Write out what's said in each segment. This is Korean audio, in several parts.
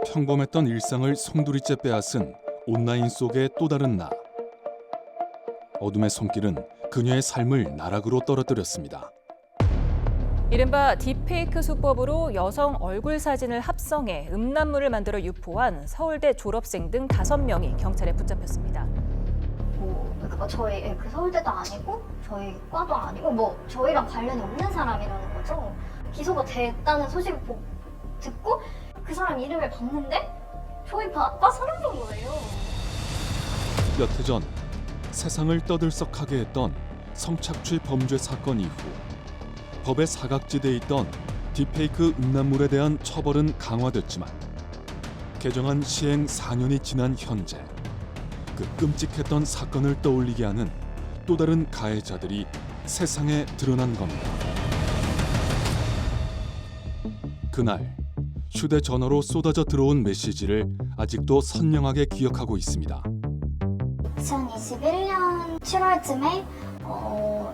평범했던 일상을 송두리째 빼앗은 온라인 속의 또 다른 나. 어둠의 손길은 그녀의 삶을 나락으로 떨어뜨렸습니다. 이른바 딥페이크 수법으로 여성 얼굴 사진을 합성해 음란물을 만들어 유포한 서울대 졸업생 등 5명이 경찰에 붙잡혔습니다. 그러니까 저희 그 서울대도 아니고 저희 과도 아니고 뭐 저희랑 관련이 없는 사람이라는 거죠. 기소가 됐다는 소식을 듣고 그 사람 이름을 봤는데 저희 과 사람인 거예요. 몇 해 전 세상을 떠들썩하게 했던 성착취 범죄 사건 이후 법의 사각지대에 있던 딥페이크 음란물에 대한 처벌은 강화됐지만 개정안 시행 4년이 지난 현재 그 끔찍했던 사건을 떠올리게 하는 또 다른 가해자들이 세상에 드러난 겁니다. 그날 휴대전화로 쏟아져 들어온 메시지를 아직도 선명하게 기억하고 있습니다. 2021년 7월쯤에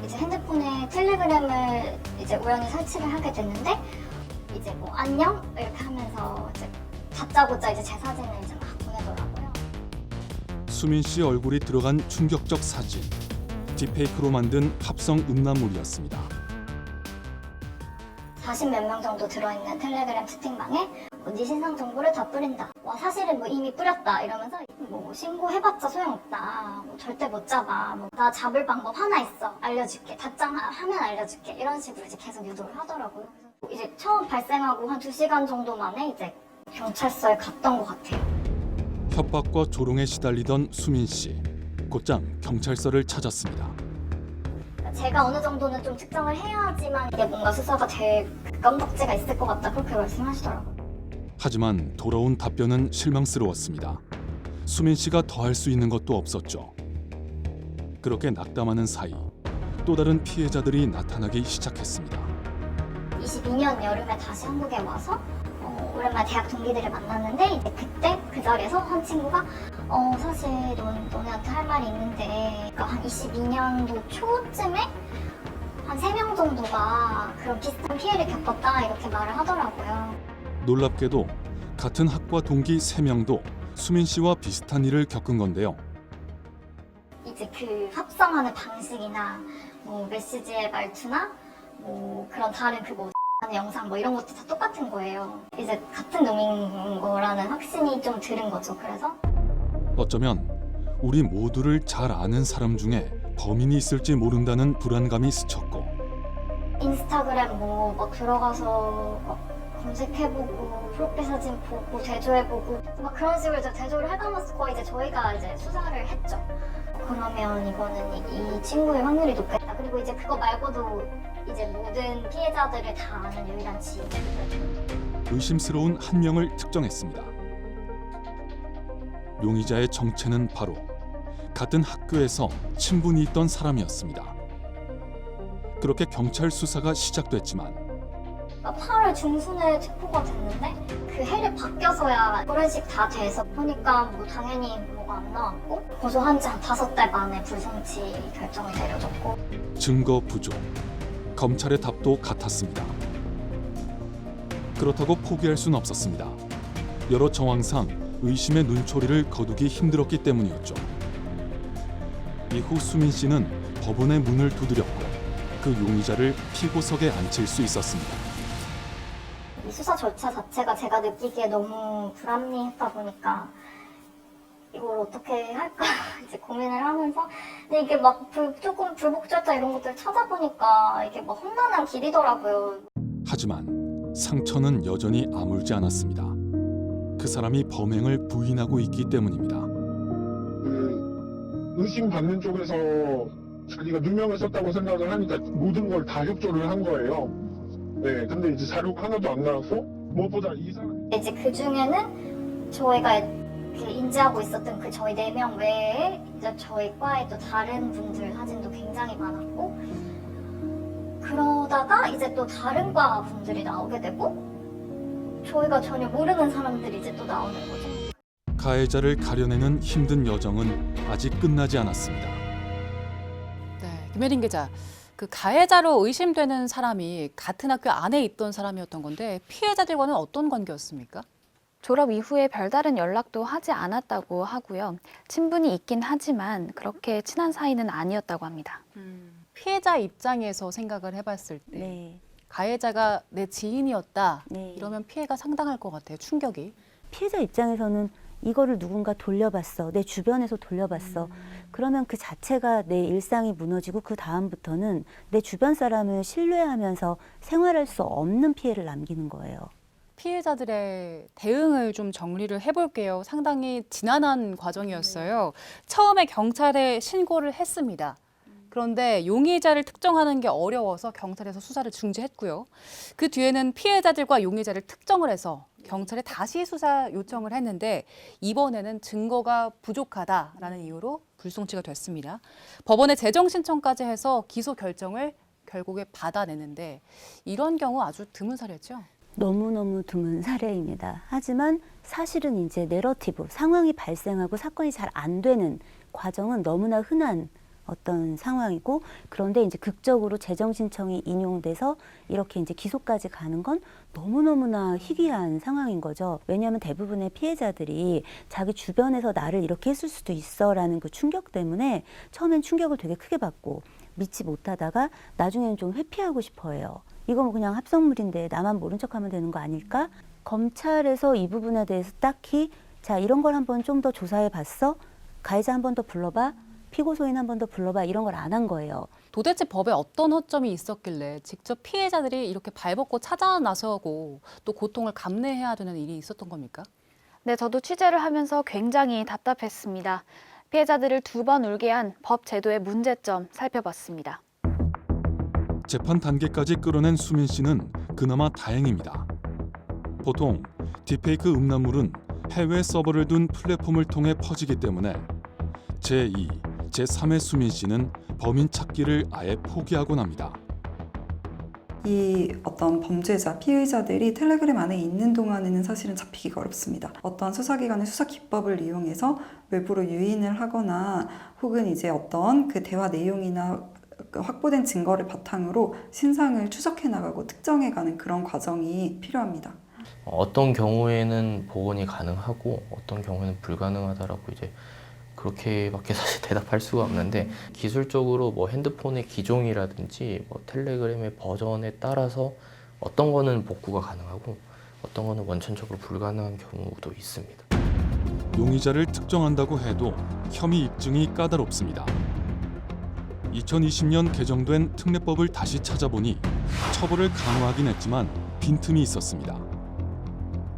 이제 핸드폰에 텔레그램을 이제 우연히 설치를 하게 됐는데 이제 뭐 안녕 이렇게 하면서 이제 다짜고짜 이제 제 사진을 이제 막 보내더라고요. 수민 씨 얼굴이 들어간 충격적 사진, 딥페이크로 만든 합성 음란물이었습니다. 40몇 명 정도 들어있는 텔레그램 채팅방에 네 신상 정보를 다 뿌린다. 사실은 뭐 이미 뿌렸다 이러면서 뭐 신고해봤자 소용없다. 뭐 절대 못 잡아. 뭐 나 잡을 방법 하나 있어. 알려줄게. 답장하면 알려줄게. 이런 식으로 이제 계속 유도를 하더라고요. 이제 처음 발생하고 한 2시간 정도 만에 이제 경찰서에 갔던 것 같아요. 협박과 조롱에 시달리던 수민 씨, 곧장 경찰서를 찾았습니다. 제가 어느 정도는 좀 측정을 해야지만 이게 뭔가 수사가 될 건덕지가 있을 것 같다 그렇게 말씀하시더라고요. 하지만 돌아온 답변은 실망스러웠습니다. 수민 씨가 더 할 수 있는 것도 없었죠. 그렇게 낙담하는 사이 또 다른 피해자들이 나타나기 시작했습니다. 22년 여름에 다시 한국에 와서 오랜만에 대학 동기들을 만났는데 이제 그때 그 자리에서 한 친구가 사실 너네한테 할 말이 있는데 그러니까 한 22년도 초쯤에 한 3명 정도가 그런 비슷한 피해를 겪었다 이렇게 말을 하더라고요. 놀랍게도 같은 학과 동기 3명도 수민 씨와 비슷한 일을 겪은 건데요. 이제 그 합성하는 방식이나 뭐 메시지의 말투나 뭐 그런 다른 그 뭐 영상 뭐 이런 것도 다 똑같은 거예요. 이제 같은 놈인 거라는 확신이 좀 들은 거죠. 그래서 어쩌면 우리 모두를 잘 아는 사람 중에 범인이 있을지 모른다는 불안감이 스쳤고 인스타그램 뭐 들어가서 검색해보고 프로필 사진 보고 대조해보고 막 그런 식으로 이제 대조를 해가면서 이제 저희가 이제 수사를 했죠. 그러면 이거는 이 친구의 확률이 높겠다. 그리고 이제 그거 말고도 이제 모든 피해자들을 다 아는 유일한 지인. 의심스러운 한 명을 특정했습니다. 용의자의 정체는 바로 같은 학교에서 친분이 있던 사람이었습니다. 그렇게 경찰 수사가 시작됐지만 8월 중순에 체포가 됐는데 그 해를 바뀌어서야 포렌식 다 돼서 보니까 뭐 당연히 뭐가 안 나왔고 고소한 지 한 5달 만에 불송치 결정을 내려졌고 증거 부족, 검찰의 답도 같았습니다. 그렇다고 포기할 수는 없었습니다. 여러 정황상 의심의 눈초리를 거두기 힘들었기 때문이었죠. 이후 수민 씨는 법원의 문을 두드렸고 그 용의자를 피고석에 앉힐 수 있었습니다. 이 수사 절차 자체가 제가 느끼기에 너무 불합리했다 보니까 이걸 어떻게 할까 이제 고민을 하면서 근데 이게 막 조금 불복 절차 이런 것들 찾아보니까 이게 막 험난한 길이더라고요. 하지만 상처는 여전히 아물지 않았습니다. 그 사람이 범행을 부인하고 있기 때문입니다. 의심받는 쪽에서 자기가 누명을 썼다고 생각을 하니까 모든 걸 다 협조를 한 거예요. 네, 근데 이제 자료가 하나도 안 나왔고 무엇보다 이 사람 이제 그 중에는 저희가 인지하고 있었던 그 저희 4명 외에 이제 저희 과의 또 다른 분들 사진도 굉장히 많았고 그러다가 이제 또 다른 과 분들이 나오게 되고 저희가 전혀 모르는 사람들이 이제 또 나오는 거죠. 가해자를 가려내는 힘든 여정은 아직 끝나지 않았습니다. 네, 김혜린 기자. 그 가해자로 의심되는 사람이 같은 학교 안에 있던 사람이었던 건데 피해자들과는 어떤 관계였습니까? 졸업 이후에 별다른 연락도 하지 않았다고 하고요. 친분이 있긴 하지만 그렇게 친한 사이는 아니었다고 합니다. 피해자 입장에서 생각을 해봤을 때 네. 가해자가 내 지인이었다 네. 이러면 피해가 상당할 것 같아요. 충격이. 피해자 입장에서는 이거를 누군가 돌려봤어. 내 주변에서 돌려봤어. 그러면 그 자체가 내 일상이 무너지고 그 다음부터는 내 주변 사람을 신뢰하면서 생활할 수 없는 피해를 남기는 거예요. 피해자들의 대응을 좀 정리를 해볼게요. 상당히 지난한 과정이었어요. 처음에 경찰에 신고를 했습니다. 그런데 용의자를 특정하는 게 어려워서 경찰에서 수사를 중지했고요. 그 뒤에는 피해자들과 용의자를 특정을 해서 경찰에 다시 수사 요청을 했는데 이번에는 증거가 부족하다라는 이유로 불송치가 됐습니다. 법원에 재정 신청까지 해서 기소 결정을 결국에 받아내는데 이런 경우 아주 드문 사례죠. 너무너무 드문 사례입니다. 하지만 사실은 이제 내러티브, 상황이 발생하고 사건이 잘 안 되는 과정은 너무나 흔한 어떤 상황이고, 그런데 이제 극적으로 재정 신청이 인용돼서 이렇게 이제 기소까지 가는 건 너무너무나 희귀한 상황인 거죠. 왜냐하면 대부분의 피해자들이 자기 주변에서 나를 이렇게 했을 수도 있어라는 그 충격 때문에 처음엔 충격을 되게 크게 받고 믿지 못하다가 나중에는 좀 회피하고 싶어 해요. 이거 뭐 그냥 합성물인데 나만 모른 척하면 되는 거 아닐까? 검찰에서 이 부분에 대해서 딱히 자 이런 걸 한번 좀 더 조사해 봤어? 가해자 한 번 더 불러봐? 피고소인 한 번 더 불러봐? 이런 걸 안 한 거예요. 도대체 법에 어떤 허점이 있었길래 직접 피해자들이 이렇게 발벗고 찾아 나서고 또 고통을 감내해야 되는 일이 있었던 겁니까? 네, 저도 취재를 하면서 굉장히 답답했습니다. 피해자들을 2번 울게 한 법 제도의 문제점 살펴봤습니다. 재판 단계까지 끌어낸 수민 씨는 그나마 다행입니다. 보통 딥페이크 음란물은 해외 서버를 둔 플랫폼을 통해 퍼지기 때문에 제2, 제3의 수민 씨는 범인 찾기를 아예 포기하곤 합니다. 이 어떤 범죄자, 피의자들이 텔레그램 안에 있는 동안에는 사실은 잡히기가 어렵습니다. 어떤 수사기관의 수사 기법을 이용해서 외부로 유인을 하거나 혹은 이제 어떤 그 대화 내용이나 확보된 증거를 바탕으로 신상을 추적해 나가고 특정해가는 그런 과정이 필요합니다. 어떤 경우에는 복원이 가능하고 어떤 경우에는 불가능하다라고 이제 그렇게밖에 사실 대답할 수가 없는데 기술적으로 뭐 핸드폰의 기종이라든지 뭐 텔레그램의 버전에 따라서 어떤 거는 복구가 가능하고 어떤 거는 원천적으로 불가능한 경우도 있습니다. 용의자를 특정한다고 해도 혐의 입증이 까다롭습니다. 2020년 개정된 특례법을 다시 찾아보니 처벌을 강화하긴 했지만 빈틈이 있었습니다.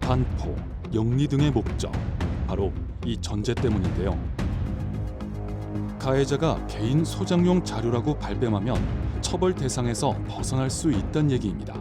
반포, 영리 등의 목적, 바로 이 전제 때문인데요. 가해자가 개인 소장용 자료라고 발뺌하면 처벌 대상에서 벗어날 수 있다는 얘기입니다.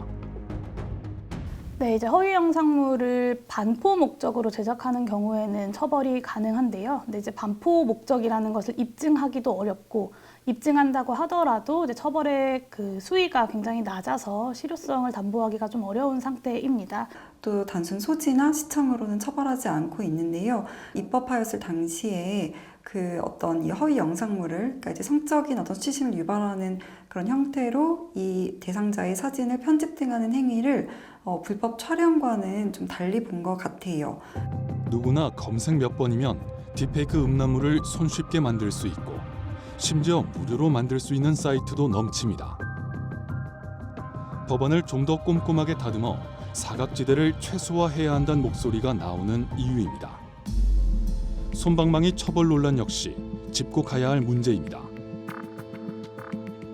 네, 이제 허위 영상물을 반포 목적으로 제작하는 경우에는 처벌이 가능한데요. 근데 이제 반포 목적이라는 것을 입증하기도 어렵고 입증한다고 하더라도 이제 처벌의 그 수위가 굉장히 낮아서 실효성을 담보하기가 좀 어려운 상태입니다. 또 단순 소지나 시청으로는 처벌하지 않고 있는데요. 입법하였을 당시에 그 어떤 이 허위 영상물을, 그러니까 이제 성적인 어떤 수치심을 유발하는 그런 형태로 이 대상자의 사진을 편집 등하는 행위를 불법 촬영과는 좀 달리 본 것 같아요. 누구나 검색 몇 번이면 딥페이크 음란물을 손쉽게 만들 수 있고 심지어 무료로 만들 수 있는 사이트도 넘칩니다. 법안을 좀 더 꼼꼼하게 다듬어 사각지대를 최소화해야 한다는 목소리가 나오는 이유입니다. 솜방망이 처벌 논란 역시 짚고 가야 할 문제입니다.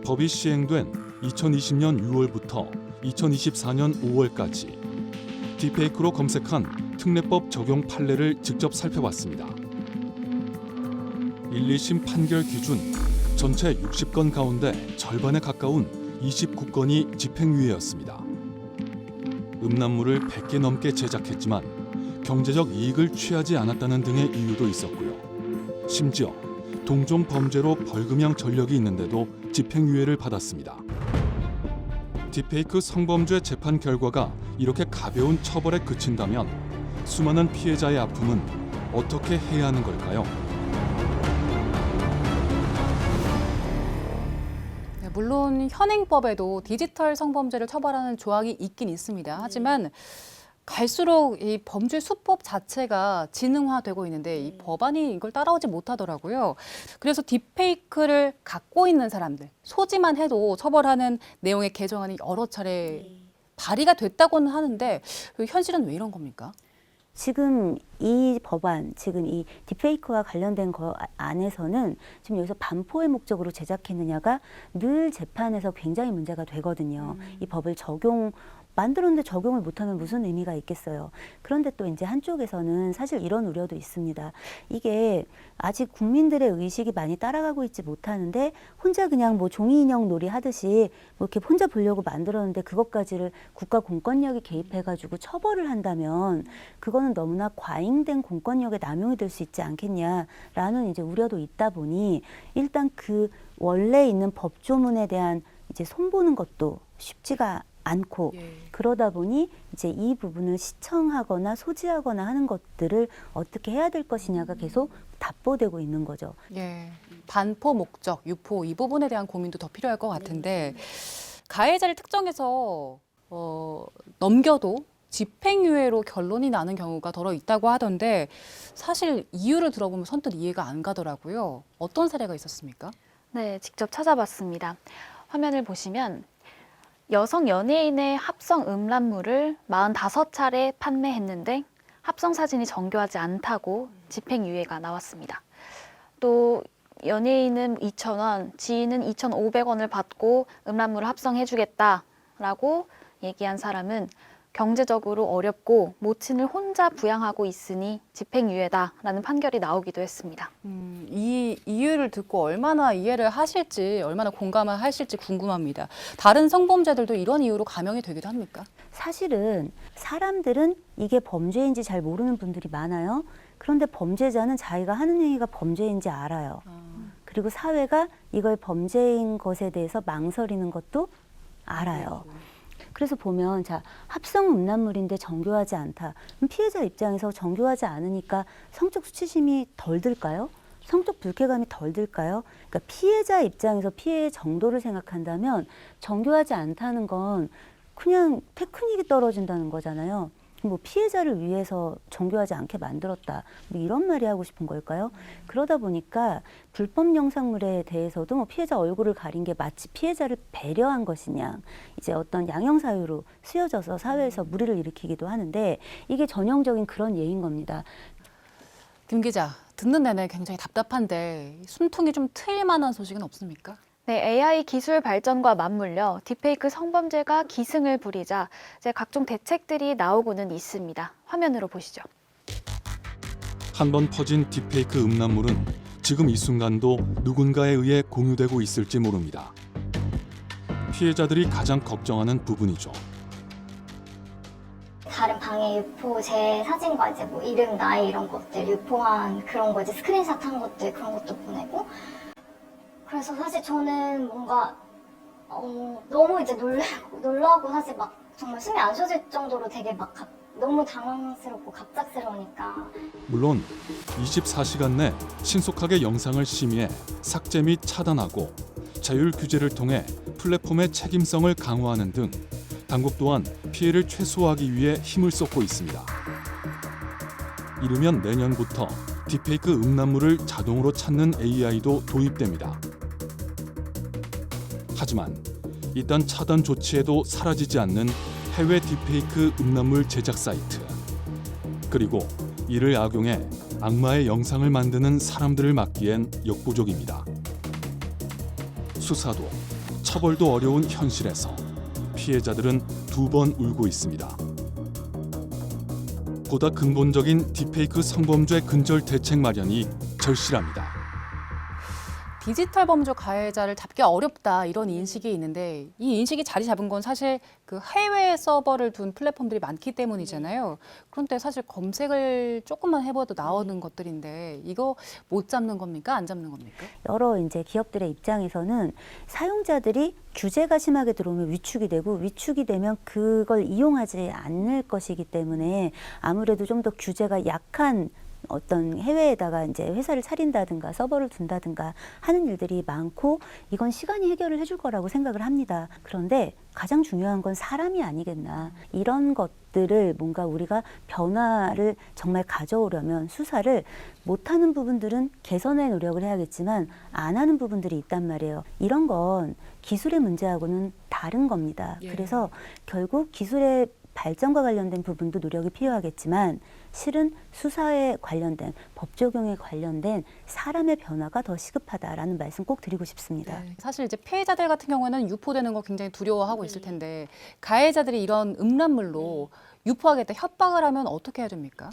법이 시행된 2020년 6월부터 2024년 5월까지 딥페이크로 검색한 특례법 적용 판례를 직접 살펴봤습니다. 1, 2심 판결 기준 전체 60건 가운데 절반에 가까운 29건이 집행유예였습니다. 음란물을 100개 넘게 제작했지만 경제적 이익을 취하지 않았다는 등의 이유도 있었고요. 심지어 동종 범죄로 벌금형 전력이 있는데도 집행유예를 받았습니다. 딥페이크 성범죄 재판 결과가 이렇게 가벼운 처벌에 그친다면 수많은 피해자의 아픔은 어떻게 해야 하는 걸까요? 물론 현행법에도 디지털 성범죄를 처벌하는 조항이 있긴 있습니다. 하지만 갈수록 이 범죄 수법 자체가 지능화되고 있는데 이 법안이 이걸 따라오지 못하더라고요. 그래서 딥페이크를 갖고 있는 사람들, 소지만 해도 처벌하는 내용의 개정안이 여러 차례 발의가 됐다고는 하는데 현실은 왜 이런 겁니까? 지금 이 법안, 지금 이 딥페이크와 관련된 거 안에서는 지금 여기서 반포의 목적으로 제작했느냐가 늘 재판에서 굉장히 문제가 되거든요. 이 법을 만들었는데 적용을 못하면 무슨 의미가 있겠어요. 그런데 또 이제 한쪽에서는 사실 이런 우려도 있습니다. 이게 아직 국민들의 의식이 많이 따라가고 있지 못하는데 혼자 그냥 뭐 종이 인형 놀이 하듯이 뭐 이렇게 혼자 보려고 만들었는데 그것까지를 국가 공권력이 개입해가지고 처벌을 한다면 그거는 너무나 과잉된 공권력의 남용이 될 수 있지 않겠냐라는 이제 우려도 있다 보니 일단 그 원래 있는 법조문에 대한 이제 손보는 것도 쉽지가 않고 그러다 보니 이제 이 부분을 시청하거나 소지하거나 하는 것들을 어떻게 해야 될 것이냐가 계속 답보되고 있는 거죠. 예, 반포 목적, 유포 이 부분에 대한 고민도 더 필요할 것 같은데 가해자를 특정해서 넘겨도 집행유예로 결론이 나는 경우가 더러 있다고 하던데 사실 이유를 들어보면 선뜻 이해가 안 가더라고요. 어떤 사례가 있었습니까? 네, 직접 찾아봤습니다. 화면을 보시면 여성 연예인의 합성 음란물을 45차례 판매했는데 합성 사진이 정교하지 않다고 집행유예가 나왔습니다. 또 연예인은 2,000원, 지인은 2,500원을 받고 음란물을 합성해주겠다라고 얘기한 사람은 경제적으로 어렵고 모친을 혼자 부양하고 있으니 집행유예다라는 판결이 나오기도 했습니다. 이 이유를 듣고 얼마나 이해를 하실지, 얼마나 공감을 하실지 궁금합니다. 다른 성범죄들도 이런 이유로 감형이 되기도 합니까? 사실은 사람들은 이게 범죄인지 잘 모르는 분들이 많아요. 그런데 범죄자는 자기가 하는 행위가 범죄인지 알아요. 그리고 사회가 이걸 범죄인 것에 대해서 망설이는 것도 알아요. 그래서 보면 자 합성 음란물인데 정교하지 않다. 그럼 피해자 입장에서 정교하지 않으니까 성적 수치심이 덜 들까요? 성적 불쾌감이 덜 들까요? 그러니까 피해자 입장에서 피해의 정도를 생각한다면 정교하지 않다는 건 그냥 테크닉이 떨어진다는 거잖아요. 뭐 피해자를 위해서 정교하지 않게 만들었다. 뭐 이런 말이 하고 싶은 걸까요? 그러다 보니까 불법 영상물에 대해서도 뭐 피해자 얼굴을 가린 게 마치 피해자를 배려한 것이냐. 이제 어떤 양형사유로 쓰여져서 사회에서 물의를 일으키기도 하는데 이게 전형적인 그런 예인 겁니다. 김 기자, 듣는 내내 굉장히 답답한데 숨통이 좀 트일 만한 소식은 없습니까? 네, AI 기술 발전과 맞물려 딥페이크 성범죄가 기승을 부리자 이제 각종 대책들이 나오고는 있습니다. 화면으로 보시죠. 한번 퍼진 딥페이크 음란물은 지금 이 순간도 누군가에 의해 공유되고 있을지 모릅니다. 피해자들이 가장 걱정하는 부분이죠. 다른 방에 유포 제 사진과 이제 뭐 이름, 나이 이런 것들 유포한 그런 거 이제 스크린샷 한 것들 그런 것도 보내고 그래서 사실 저는 뭔가 너무 이제 놀라고 사실 막 정말 숨이 안 쉬어질 정도로 되게 막 너무 당황스럽고 갑작스러우니까. 물론 24시간 내 신속하게 영상을 심의해 삭제 및 차단하고 자율 규제를 통해 플랫폼의 책임성을 강화하는 등 당국 또한 피해를 최소화하기 위해 힘을 쏟고 있습니다. 이르면 내년부터 딥페이크 음란물을 자동으로 찾는 AI도 도입됩니다. 하지만 이딴 차단 조치에도 사라지지 않는 해외 딥페이크 음란물 제작 사이트 그리고 이를 악용해 악마의 영상을 만드는 사람들을 막기엔 역부족입니다. 수사도 처벌도 어려운 현실에서 피해자들은 두 번 울고 있습니다. 보다 근본적인 딥페이크 성범죄 근절 대책 마련이 절실합니다. 디지털 범죄 가해자를 잡기 어렵다 이런 인식이 있는데 이 인식이 자리 잡은 건 사실 그 해외 서버를 둔 플랫폼들이 많기 때문이잖아요. 그런데 사실 검색을 조금만 해봐도 나오는 것들인데 이거 못 잡는 겁니까? 안 잡는 겁니까? 여러 이제 기업들의 입장에서는 사용자들이 규제가 심하게 들어오면 위축이 되고 위축이 되면 그걸 이용하지 않을 것이기 때문에 아무래도 좀 더 규제가 약한 어떤 해외에다가 이제 회사를 차린다든가 서버를 둔다든가 하는 일들이 많고 이건 시간이 해결을 해줄 거라고 생각을 합니다. 그런데 가장 중요한 건 사람이 아니겠나. 이런 것들을 뭔가 우리가 변화를 정말 가져오려면 수사를 못하는 부분들은 개선의 노력을 해야겠지만 안 하는 부분들이 있단 말이에요. 이런 건 기술의 문제하고는 다른 겁니다. 그래서 결국 기술의 발전과 관련된 부분도 노력이 필요하겠지만 실은 수사에 관련된 법 적용에 관련된 사람의 변화가 더 시급하다라는 말씀 꼭 드리고 싶습니다. 사실 이제 피해자들 같은 경우에는 유포되는 거 굉장히 두려워하고 있을 텐데 가해자들이 이런 음란물로 유포하겠다 협박을 하면 어떻게 해야 됩니까?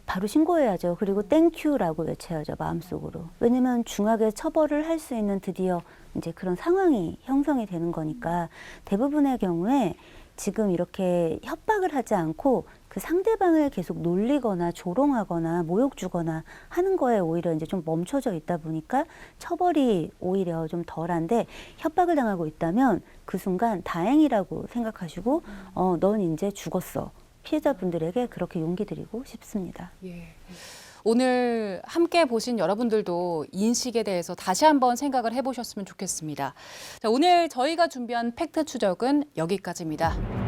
바로 신고해야죠. 그리고 땡큐라고 외쳐야죠, 마음속으로. 왜냐면 중하게 처벌을 할 수 있는 드디어 이제 그런 상황이 형성이 되는 거니까 대부분의 경우에 지금 이렇게 협박을 하지 않고 그 상대방을 계속 놀리거나 조롱하거나 모욕 주거나 하는 거에 오히려 이제 좀 멈춰져 있다 보니까 처벌이 오히려 좀 덜한데 협박을 당하고 있다면 그 순간 다행이라고 생각하시고 넌 이제 죽었어. 피해자분들에게 그렇게 용기 드리고 싶습니다. 오늘 함께 보신 여러분들도 인식에 대해서 다시 한번 생각을 해보셨으면 좋겠습니다. 자, 오늘 저희가 준비한 팩트 추적은 여기까지입니다.